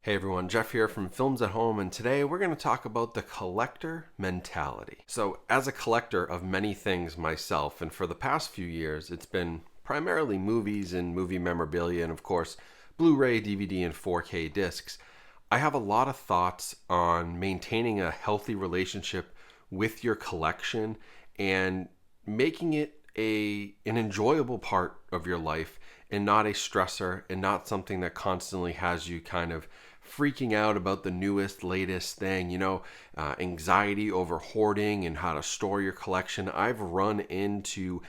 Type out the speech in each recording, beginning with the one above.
Hey everyone, Jeff here from Films at Home, and today we're going to talk about the collector mentality. So, as a collector of many things myself, and for the past few years, it's been primarily movies and movie memorabilia, and of course, Blu-ray, DVD, and 4K discs. I have a lot of thoughts on maintaining a healthy relationship with your collection and making it an enjoyable part of your life and not a stressor and not something that constantly has you kind of freaking out about the newest, latest thing, anxiety over hoarding and how to store your collection. I've run into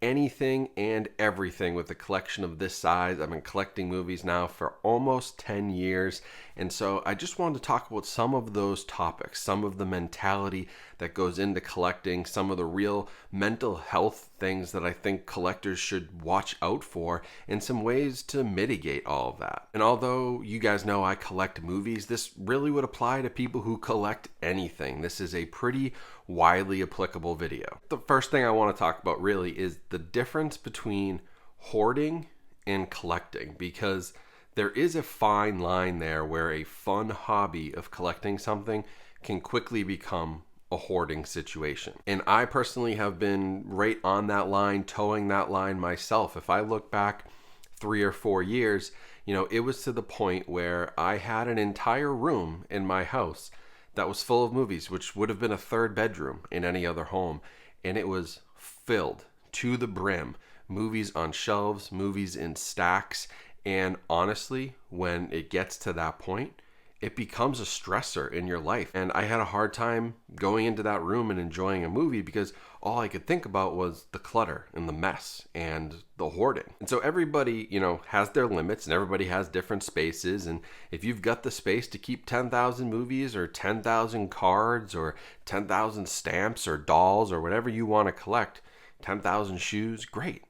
anything and everything with a collection of this size. I've been collecting movies now for almost 10 years. And so I just wanted to talk about some of those topics, some of the mentality that goes into collecting, some of the real mental health things that I think collectors should watch out for, and some ways to mitigate all of that. And although you guys know I collect movies, this really would apply to people who collect anything. This is a pretty widely applicable video. The first thing I want to talk about really is the difference between hoarding and collecting, because there is a fine line there where a fun hobby of collecting something can quickly become a hoarding situation. And I personally have been right on that line, towing that line myself. If I look back 3 or 4 years, it was to the point where I had an entire room in my house that was full of movies, which would have been a third bedroom in any other home. And it was filled to the brim. Movies on shelves, movies in stacks. And honestly, when it gets to that point, it becomes a stressor in your life. And I had a hard time going into that room and enjoying a movie because all I could think about was the clutter and the mess and the hoarding. And so everybody, has their limits and everybody has different spaces. And if you've got the space to keep 10,000 movies or 10,000 cards or 10,000 stamps or dolls or whatever you want to collect, 10,000 shoes, great.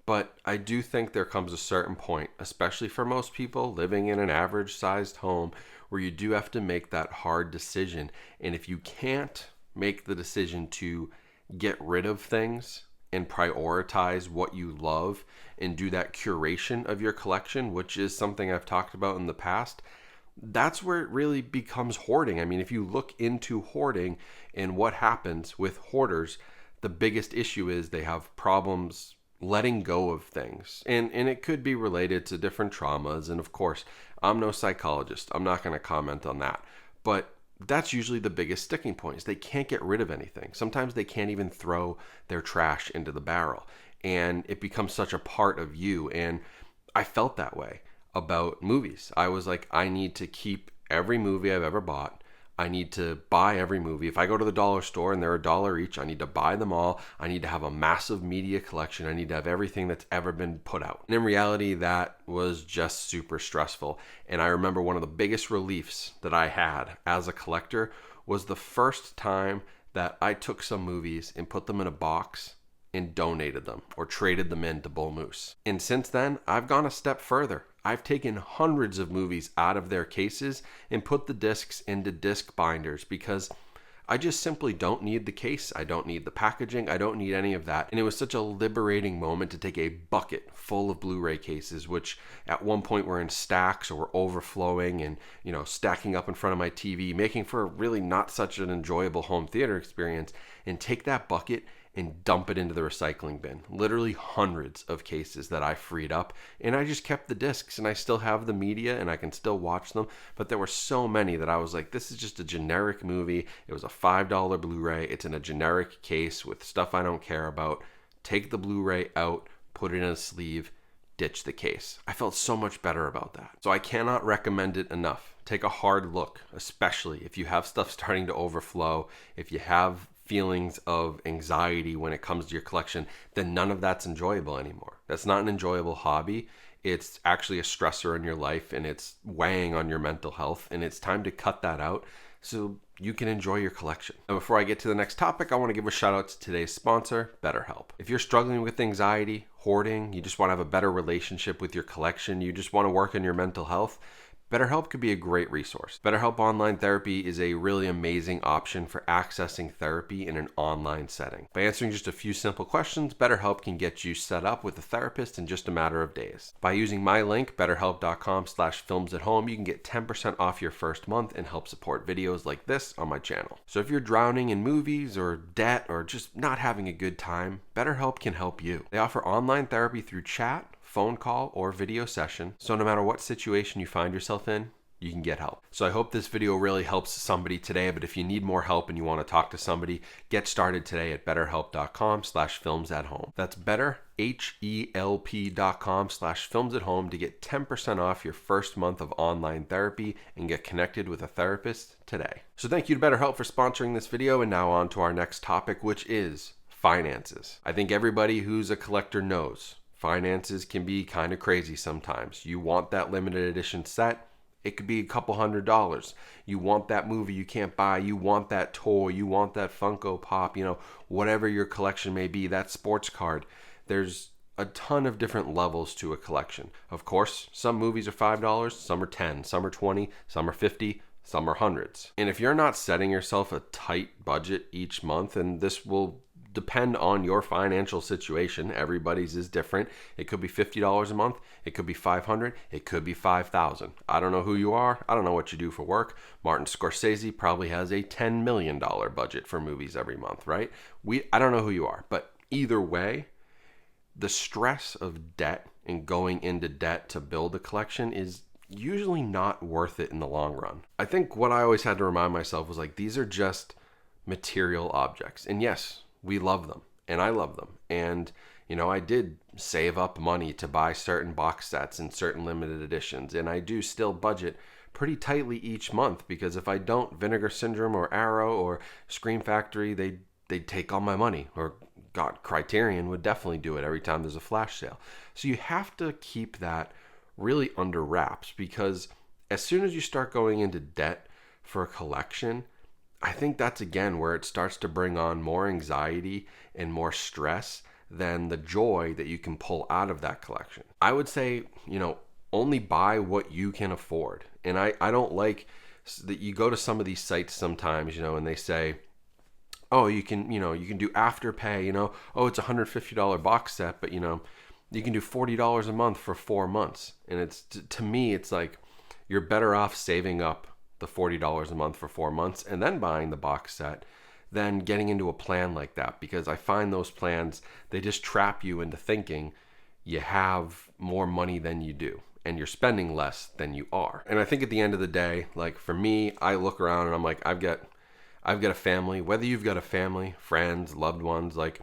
But I do think there comes a certain point, especially for most people living in an average sized home, where you do have to make that hard decision. And if you can't make the decision to get rid of things and prioritize what you love and do that curation of your collection, which is something I've talked about in the past, that's where it really becomes hoarding. I mean, if you look into hoarding and what happens with hoarders, the biggest issue is they have problems letting go of things. And it could be related to different traumas. And of course, I'm no psychologist. I'm not going to comment on that. But that's usually the biggest sticking point is they can't get rid of anything. Sometimes they can't even throw their trash into the barrel. And it becomes such a part of you. And I felt that way about movies. I was like, I need to keep every movie I've ever bought. I need to buy every movie. If I go to the dollar store and they're $1 each, I need to buy them all. I need to have a massive media collection. I need to have everything that's ever been put out. And in reality, that was just super stressful. And I remember one of the biggest reliefs that I had as a collector was the first time that I took some movies and put them in a box and donated them or traded them in to Bull Moose. And since then, I've gone a step further. I've taken hundreds of movies out of their cases and put the discs into disc binders because I just simply don't need the case. I don't need the packaging. I don't need any of that. And it was such a liberating moment to take a bucket full of Blu-ray cases, which at one point were in stacks or were overflowing and, stacking up in front of my TV, making for really not such an enjoyable home theater experience, and take that bucket and dump it into the recycling bin. Literally hundreds of cases that I freed up, and I just kept the discs, and I still have the media and I can still watch them. But there were so many that I was like, this is just a generic movie. It was a $5 Blu-ray. It's in a generic case with stuff I don't care about. Take the Blu-ray out, put it in a sleeve, ditch the case. I felt so much better about that. So I cannot recommend it enough. Take a hard look, especially if you have stuff starting to overflow, if you have feelings of anxiety when it comes to your collection, then none of that's enjoyable anymore. That's not an enjoyable hobby. It's actually a stressor in your life and it's weighing on your mental health, and it's time to cut that out so you can enjoy your collection. Now, before I get to the next topic, I want to give a shout out to today's sponsor, BetterHelp. If you're struggling with anxiety, hoarding, you just want to have a better relationship with your collection, you just want to work on your mental health, BetterHelp could be a great resource. BetterHelp Online Therapy is a really amazing option for accessing therapy in an online setting. By answering just a few simple questions, BetterHelp can get you set up with a therapist in just a matter of days. By using my link, betterhelp.com/filmsathome, you can get 10% off your first month and help support videos like this on my channel. So if you're drowning in movies or debt or just not having a good time, BetterHelp can help you. They offer online therapy through chat, phone call, or video session. So no matter what situation you find yourself in, you can get help. So I hope this video really helps somebody today, but if you need more help and you want to talk to somebody, get started today at betterhelp.com/filmsathome. That's betterhelp.com/filmsathome to get 10% off your first month of online therapy and get connected with a therapist today. So thank you to BetterHelp for sponsoring this video, and now on to our next topic, which is finances. I think everybody who's a collector knows finances can be kind of crazy sometimes. You want that limited edition set, it could be a couple $100s. You want that movie you can't buy, you want that toy, you want that Funko Pop, whatever your collection may be, that sports card. There's a ton of different levels to a collection. Of course, some movies are $5, some are $10, some are $20, some are $50, some are hundreds. And if you're not setting yourself a tight budget each month, and this will depend on your financial situation. Everybody's is different. It could be $50 a month. It could be $500. It could be $5,000. I don't know who you are. I don't know what you do for work. Martin Scorsese probably has a $10 million budget for movies every month, right? I don't know who you are, but either way, the stress of debt and going into debt to build a collection is usually not worth it in the long run. I think what I always had to remind myself was like, these are just material objects. And yes, we love them, and I love them. And, I did save up money to buy certain box sets and certain limited editions, and I do still budget pretty tightly each month, because if I don't, Vinegar Syndrome or Arrow or Scream Factory, they'd take all my money. Or, God, Criterion would definitely do it every time there's a flash sale. So you have to keep that really under wraps, because as soon as you start going into debt for a collection, I think that's again where it starts to bring on more anxiety and more stress than the joy that you can pull out of that collection. I would say, only buy what you can afford. And I don't like that you go to some of these sites sometimes, and they say, oh, you can do Afterpay, oh, it's a $150 box set, but you can do $40 a month for 4 months. And it's, to me, it's like, you're better off saving up the $40 a month for 4 months and then buying the box set than getting into a plan like that, because I find those plans, they just trap you into thinking you have more money than you do and you're spending less than you are. And I think at the end of the day, like for me, I look around and I'm like, I've got a family. Whether you've got a family, friends, loved ones, like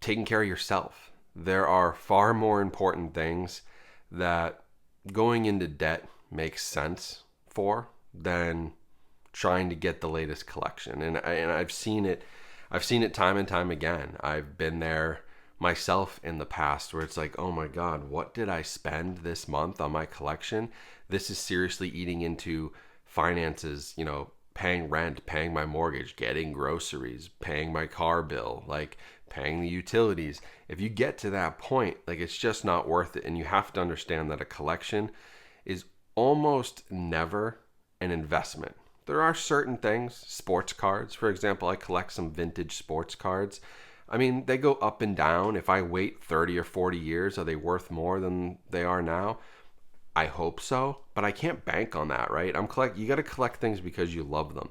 taking care of yourself. There are far more important things that going into debt makes sense for than trying to get the latest collection. And I've seen it time and time again. I've been there myself in the past where it's like, oh my God, what did I spend this month on my collection? This is seriously eating into finances, paying rent, paying my mortgage, getting groceries, paying my car bill, like paying the utilities. If you get to that point, like it's just not worth it. And you have to understand that a collection is almost never an investment. There are certain things, sports cards, for example, I collect some vintage sports cards. I mean, they go up and down. If I wait 30 or 40 years, are they worth more than they are now? I hope so, but I can't bank on that, right? You got to collect things because you love them.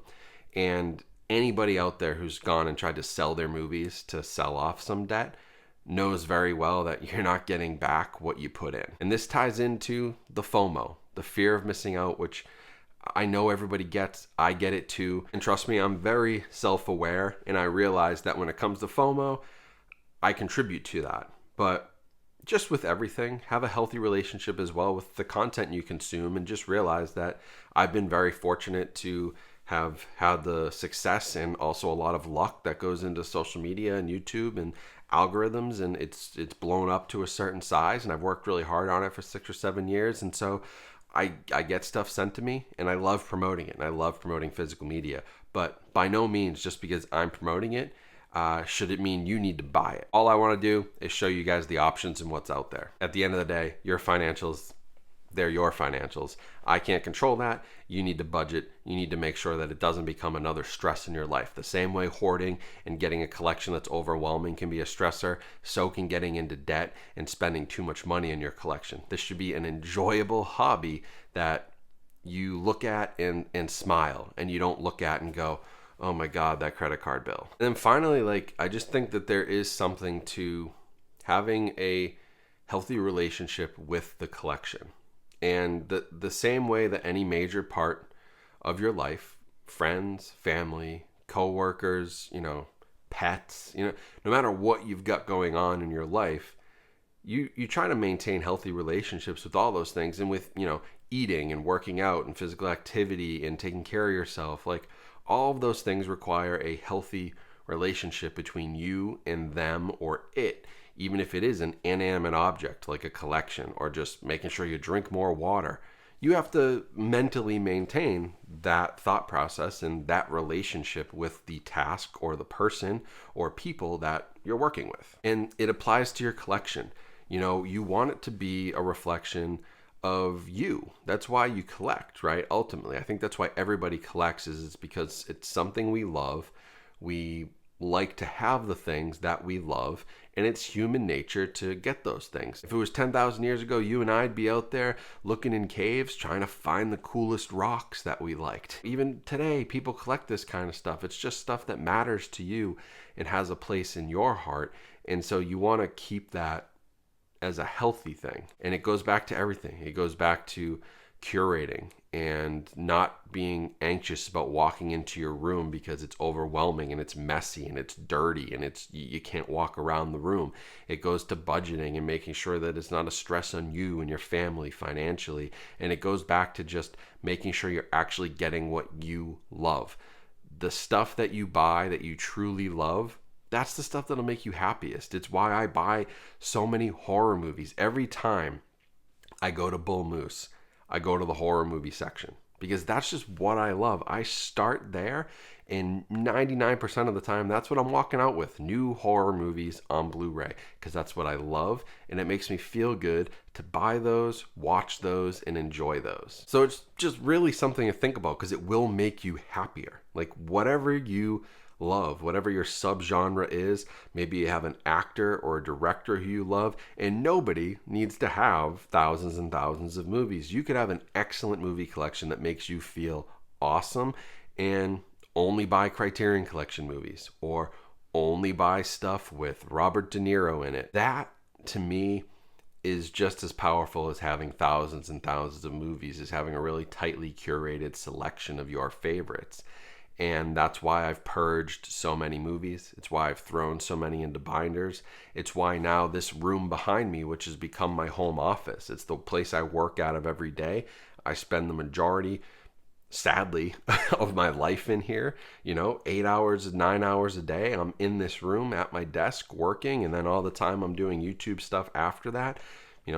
And anybody out there who's gone and tried to sell their movies to sell off some debt knows very well that you're not getting back what you put in. And this ties into the FOMO, the fear of missing out, which I know everybody gets. I get it too. And trust me, I'm very self-aware, and I realize that when it comes to FOMO, I contribute to that. But just with everything, have a healthy relationship as well with the content you consume, and just realize that I've been very fortunate to have had the success and also a lot of luck that goes into social media and YouTube and algorithms, and it's blown up to a certain size, and I've worked really hard on it for 6 or 7 years. And so I get stuff sent to me, and I love promoting it, and I love promoting physical media. But by no means, just because I'm promoting it, should it mean you need to buy it. All I want to do is show you guys the options and what's out there. At the end of the day, your financials, they're your financials. I can't control that. You need to budget. You need to make sure that it doesn't become another stress in your life. The same way hoarding and getting a collection that's overwhelming can be a stressor, so can getting into debt and spending too much money in your collection. This should be an enjoyable hobby that you look at and smile, and you don't look at and go, oh my God, that credit card bill. And then finally, like, I just think that there is something to having a healthy relationship with the collection. And the same way that any major part of your life, friends, family, coworkers, pets, no matter what you've got going on in your life, you try to maintain healthy relationships with all those things, and with, eating and working out and physical activity and taking care of yourself. Like, all of those things require a healthy relationship between you and them or it, even if it is an inanimate object like a collection, or just making sure you drink more water. You have to mentally maintain that thought process and that relationship with the task or the person or people that you're working with. And it applies to your collection. You want it to be a reflection of you. That's why you collect, right? Ultimately, I think that's why everybody collects, is it's because it's something we love. We like to have the things that we love, and it's human nature to get those things. If it was 10,000 years ago, you and I'd be out there looking in caves trying to find the coolest rocks that we liked. Even today, people collect this kind of stuff. It's just stuff that matters to you and has a place in your heart. And so you want to keep that as a healthy thing. And it goes back to everything. It goes back to curating and not being anxious about walking into your room because it's overwhelming and it's messy and it's dirty and you can't walk around the room. It goes to budgeting and making sure that it's not a stress on you and your family financially. And it goes back to just making sure you're actually getting what you love. The stuff that you buy that you truly love, that's the stuff that'll make you happiest. It's why I buy so many horror movies. Every time I go to Bull Moose, I go to the horror movie section, because that's just what I love. I start there, and 99% of the time, that's what I'm walking out with. New horror movies on Blu-ray, because that's what I love, and it makes me feel good to buy those, watch those, and enjoy those. So it's just really something to think about, because it will make you happier. Like, whatever you love, whatever your subgenre is, maybe you have an actor or a director who you love, and nobody needs to have thousands and thousands of movies. You could have an excellent movie collection that makes you feel awesome, and only buy Criterion Collection movies, or only buy stuff with Robert De Niro in it. That, to me, is just as powerful as having thousands and thousands of movies, is having a really tightly curated selection of your favorites. And that's why I've purged so many movies. It's why I've thrown so many into binders. It's why now this room behind me, which has become my home office, it's the place I work out of every day. I spend the majority, sadly, of my life in here. 8 hours, 9 hours a day, I'm in this room at my desk working, and then all the time I'm doing YouTube stuff after that.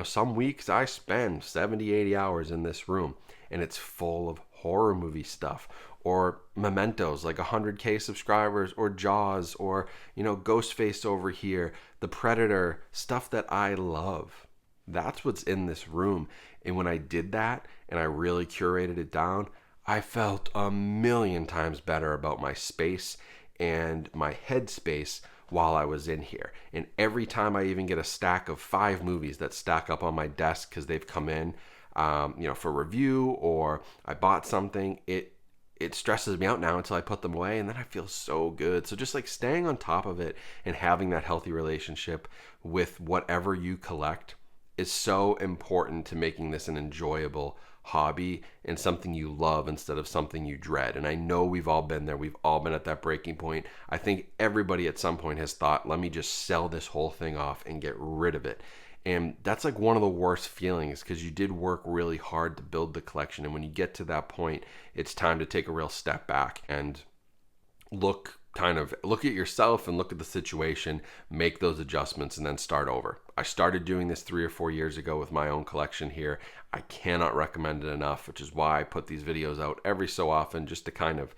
Some weeks I spend 70, 80 hours in this room, and it's full of horror movie stuff, or mementos like 100K subscribers, or Jaws, or Ghostface over here, The Predator, stuff that I love. That's what's in this room. And when I did that and I really curated it down, I felt a million times better about my space and my headspace while I was in here. And every time I even get a stack of 5 movies that stack up on my desk because they've come in for review, or I bought something, it stresses me out now until I put them away, and then I feel so good. So just like staying on top of it and having that healthy relationship with whatever you collect is so important to making this an enjoyable hobby and something you love instead of something you dread. And I know we've all been there. We've all been at that breaking point. I think everybody at some point has thought, let me just sell this whole thing off and get rid of it. And that's like one of the worst feelings, because you did work really hard to build the collection. And when you get to that point, it's time to take a real step back and look at yourself and look at the situation, make those adjustments, and then start over. I started doing this 3 or 4 years ago with my own collection here. I cannot recommend it enough, which is why I put these videos out every so often, just to kind of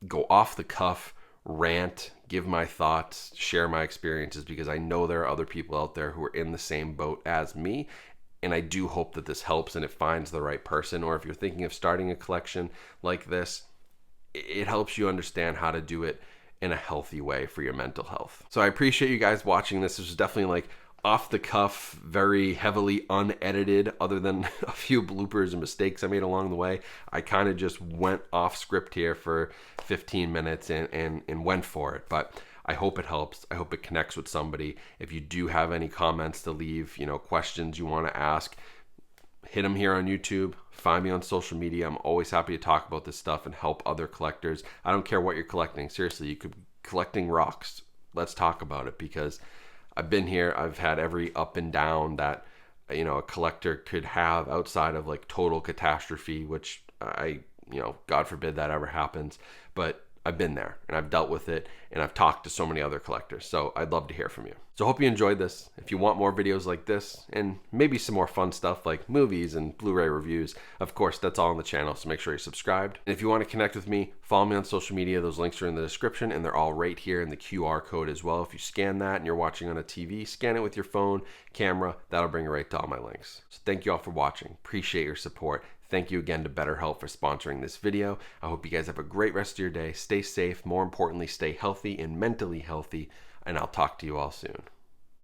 go off the cuff, rant, give my thoughts, share my experiences, because I know there are other people out there who are in the same boat as me, And I do hope that this helps and it finds the right person. Or if you're thinking of starting a collection like this, it helps you understand how to do it in a healthy way for your mental health. So I appreciate you guys watching this. This was definitely like off the cuff, very heavily unedited, other than a few bloopers and mistakes I made along the way. I kind of just went off script here for 15 minutes and went for it. But I hope it helps. I hope it connects with somebody. If you do have any comments to leave, questions you want to ask, hit them here on YouTube. Find me on social media. I'm always happy to talk about this stuff and help other collectors. I don't care what you're collecting. Seriously, you could be collecting rocks. Let's talk about it, because I've been here. I've had every up and down that a collector could have outside of like total catastrophe, which God forbid that ever happens. But I've been there and I've dealt with it, and I've talked to so many other collectors. So I'd love to hear from you. So hope you enjoyed this. If you want more videos like this and maybe some more fun stuff like movies and Blu-ray reviews, of course, that's all on the channel. So make sure you're subscribed. And if you want to connect with me, follow me on social media. Those links are in the description, and they're all right here in the QR code as well. If you scan that and you're watching on a TV, scan it with your phone, camera, that'll bring you right to all my links. So thank you all for watching. Appreciate your support. Thank you again to BetterHelp for sponsoring this video. I hope you guys have a great rest of your day. Stay safe. More importantly, stay healthy and mentally healthy. And I'll talk to you all soon.